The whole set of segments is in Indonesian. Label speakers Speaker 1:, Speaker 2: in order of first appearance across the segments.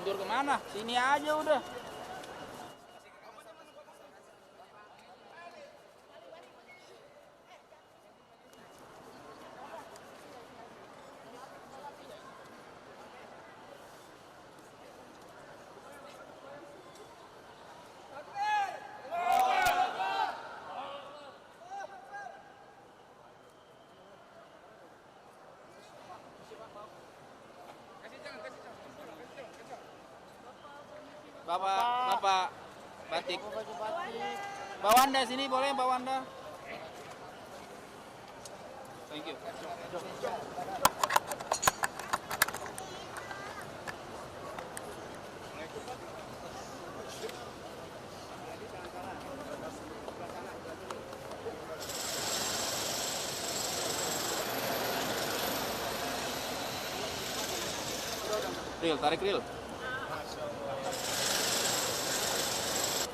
Speaker 1: Meluncur kemana? Sini aja udah. Bapak batik. Mbak Wanda sini boleh, Mbak Wanda. Thank you. Ril, tarik ril.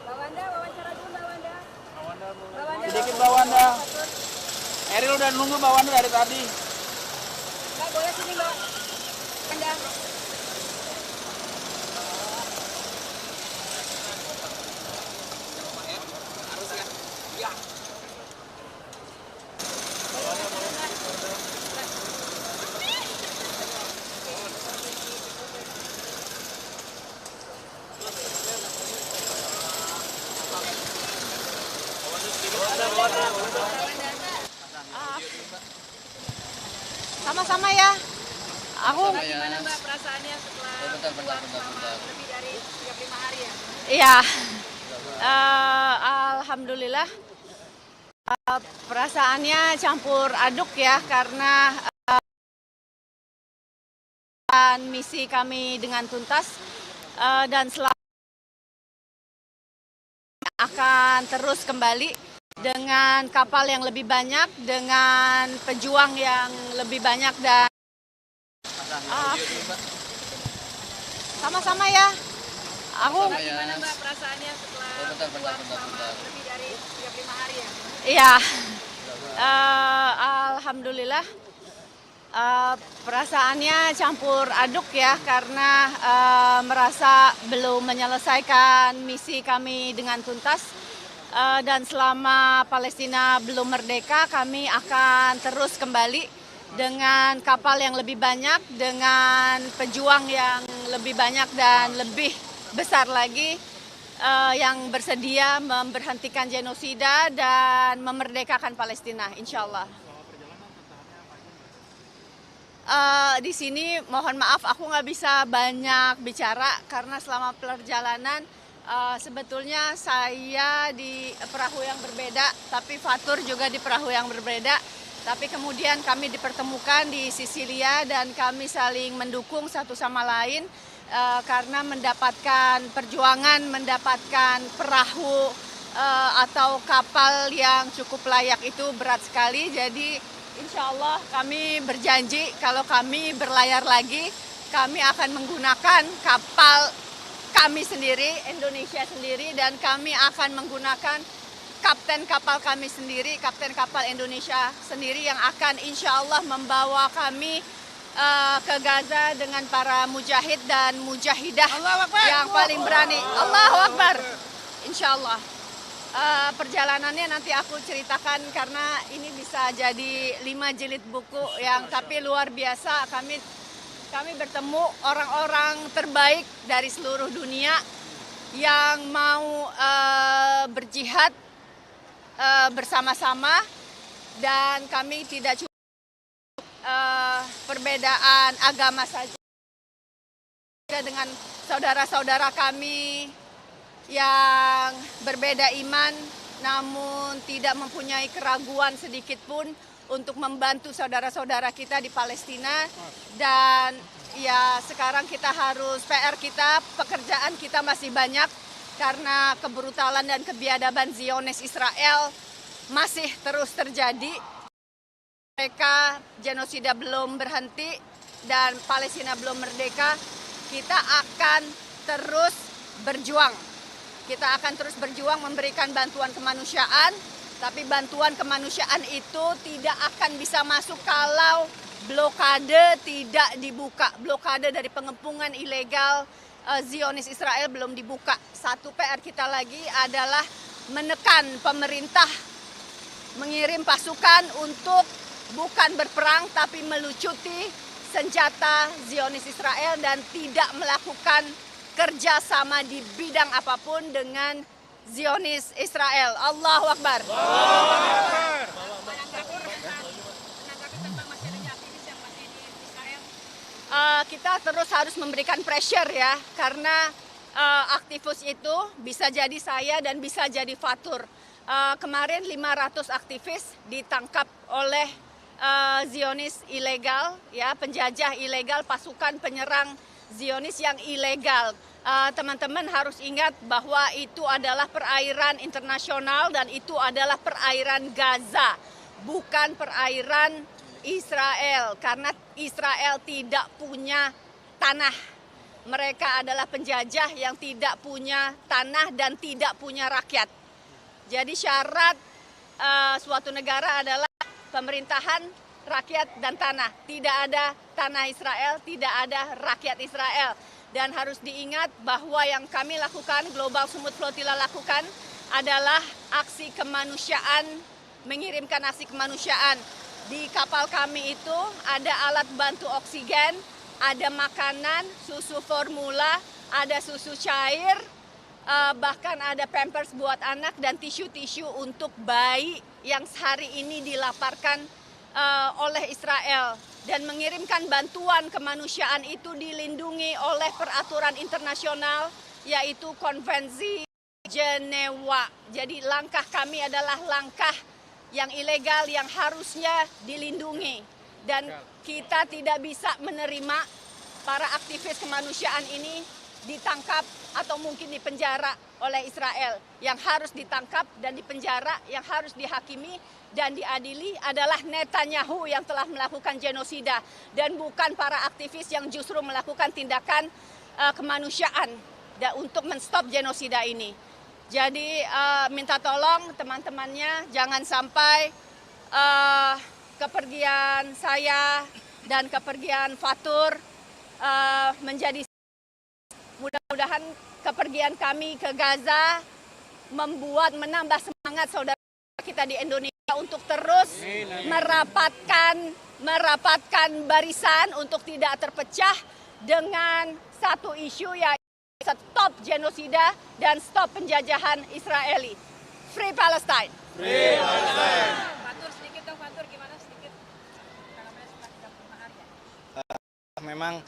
Speaker 2: Mbak Wanda, wawancara dulu Mbak Wanda.
Speaker 1: Sedikit Mbak Wanda. Eril udah nunggu Mbak Wanda dari tadi.
Speaker 2: Mbak boleh sini Mbak. Wanda.
Speaker 3: Sama-sama ya.
Speaker 2: Gimana Mbak perasaannya setelah keluar selama lebih dari 35 hari ya?
Speaker 3: Iya. Alhamdulillah. Perasaannya campur aduk ya karena misi kami dengan tuntas dan akan terus kembali dengan kapal yang lebih banyak, dengan pejuang yang lebih banyak dan sama-sama ya.
Speaker 2: Gimana Mbak perasaannya setelah keluar selama lebih dari 35 hari ya?
Speaker 3: Iya. Alhamdulillah. Perasaannya campur aduk ya karena merasa belum menyelesaikan misi kami dengan tuntas dan selama Palestina belum merdeka kami akan terus kembali dengan kapal yang lebih banyak, dengan pejuang yang lebih banyak dan lebih besar lagi yang bersedia memberhentikan genosida dan memerdekakan Palestina, insya Allah. Di sini mohon maaf aku nggak bisa banyak bicara karena selama perjalanan sebetulnya saya di perahu yang berbeda, tapi Fatur juga di perahu yang berbeda. Tapi kemudian kami dipertemukan di Sisilia dan kami saling mendukung satu sama lain karena mendapatkan perjuangan, mendapatkan perahu atau kapal yang cukup layak itu berat sekali. Jadi insya Allah kami berjanji kalau kami berlayar lagi, kami akan menggunakan kapal kami sendiri, Indonesia sendiri, dan kami akan menggunakan kapten kapal kami sendiri, kapten kapal Indonesia sendiri yang akan insya Allah membawa kami ke Gaza dengan para mujahid dan mujahidah yang paling berani. Allahu Akbar. Insya Allah. Perjalanannya nanti aku ceritakan karena ini bisa jadi 5 jilid buku yang tapi luar biasa. Kami bertemu orang-orang terbaik dari seluruh dunia yang mau berjihad bersama-sama dan kami tidak cuma perbedaan agama saja dengan saudara-saudara kami yang berbeda iman namun tidak mempunyai keraguan sedikit pun untuk membantu saudara-saudara kita di Palestina. Dan ya sekarang kita harus pekerjaan kita masih banyak karena kebrutalan dan kebiadaban Zionis Israel masih terus terjadi. Mereka genosida belum berhenti dan Palestina belum merdeka. Kita akan terus berjuang. Kita akan terus berjuang memberikan bantuan kemanusiaan, tapi bantuan kemanusiaan itu tidak akan bisa masuk kalau blokade tidak dibuka. Blokade dari pengepungan ilegal Zionis Israel belum dibuka. Satu PR kita lagi adalah menekan pemerintah mengirim pasukan untuk bukan berperang tapi melucuti senjata Zionis Israel dan tidak melakukan kerjasama di bidang apapun dengan Zionis Israel. Allahu Akbar.
Speaker 2: Menanggapi tentang masih adanya aktivis yang masih di Israel.
Speaker 3: Kita terus harus memberikan pressure ya, karena aktivis itu bisa jadi saya dan bisa jadi Fatur. Kemarin 500 aktivis ditangkap oleh Zionis ilegal, ya, penjajah ilegal, pasukan penyerang Zionis yang ilegal. Teman-teman harus ingat bahwa itu adalah perairan internasional dan itu adalah perairan Gaza, bukan perairan Israel, karena Israel tidak punya tanah. Mereka adalah penjajah yang tidak punya tanah dan tidak punya rakyat. Jadi syarat suatu negara adalah pemerintahan, rakyat, dan tanah. Tidak ada tanah Israel, tidak ada rakyat Israel. Dan harus diingat bahwa yang kami lakukan, Global Smooth Flotilla lakukan, adalah aksi kemanusiaan, mengirimkan aksi kemanusiaan. Di kapal kami itu ada alat bantu oksigen, ada makanan, susu formula, ada susu cair, bahkan ada pampers buat anak dan tisu-tisu untuk bayi yang hari ini dilaparkan oleh Israel. Dan mengirimkan bantuan kemanusiaan itu dilindungi oleh peraturan internasional, yaitu Konvensi Jenewa. Jadi langkah kami adalah langkah yang ilegal yang harusnya dilindungi. Dan kita tidak bisa menerima para aktivis kemanusiaan ini ditangkap atau mungkin dipenjara oleh Israel. Yang harus ditangkap dan dipenjara, yang harus dihakimi dan diadili adalah Netanyahu yang telah melakukan genosida dan bukan para aktivis yang justru melakukan tindakan kemanusiaan untuk menstop genosida ini. Jadi minta tolong teman-temannya jangan sampai kepergian saya dan kepergian Fatur menjadi, mudah-mudahan kepergian kami ke Gaza menambah semangat saudara kita di Indonesia untuk terus merapatkan barisan untuk tidak terpecah dengan satu isu, yaitu stop genosida dan stop penjajahan Israeli. Free Palestine.
Speaker 1: Free Palestine.
Speaker 2: Fatur sedikit dong, Fatur gimana sedikit? Tanggapannya setelah 35 hari ya?
Speaker 4: Memang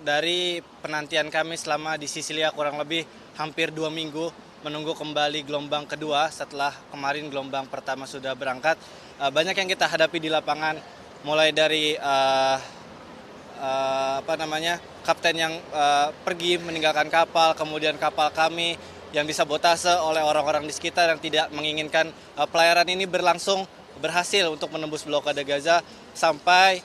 Speaker 4: dari penantian kami selama di Sisilia kurang lebih hampir 2 minggu menunggu kembali gelombang kedua setelah kemarin gelombang pertama sudah berangkat. Banyak yang kita hadapi di lapangan, mulai dari kapten yang pergi meninggalkan kapal, kemudian kapal kami yang disabotase oleh orang-orang di sekitar yang tidak menginginkan pelayaran ini berhasil untuk menembus blokade Gaza, sampai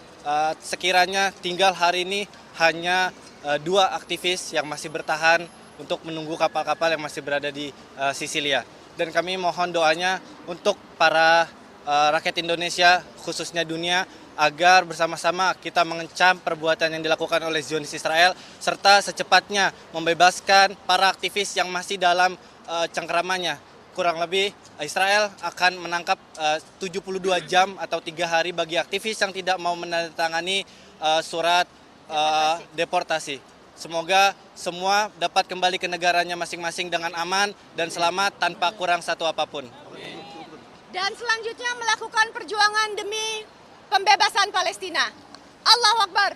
Speaker 4: sekiranya tinggal hari ini hanya 2 aktivis yang masih bertahan untuk menunggu kapal-kapal yang masih berada di Sisilia. Dan kami mohon doanya untuk para rakyat Indonesia, khususnya dunia, agar bersama-sama kita mengecam perbuatan yang dilakukan oleh Zionis Israel, serta secepatnya membebaskan para aktivis yang masih dalam cengkeramannya. Kurang lebih Israel akan menangkap 72 jam atau 3 hari bagi aktivis yang tidak mau menandatangani surat deportasi. Semoga semua dapat kembali ke negaranya masing-masing dengan aman dan selamat tanpa kurang satu apapun.
Speaker 3: Dan selanjutnya melakukan perjuangan demi pembebasan Palestina. Allahu Akbar.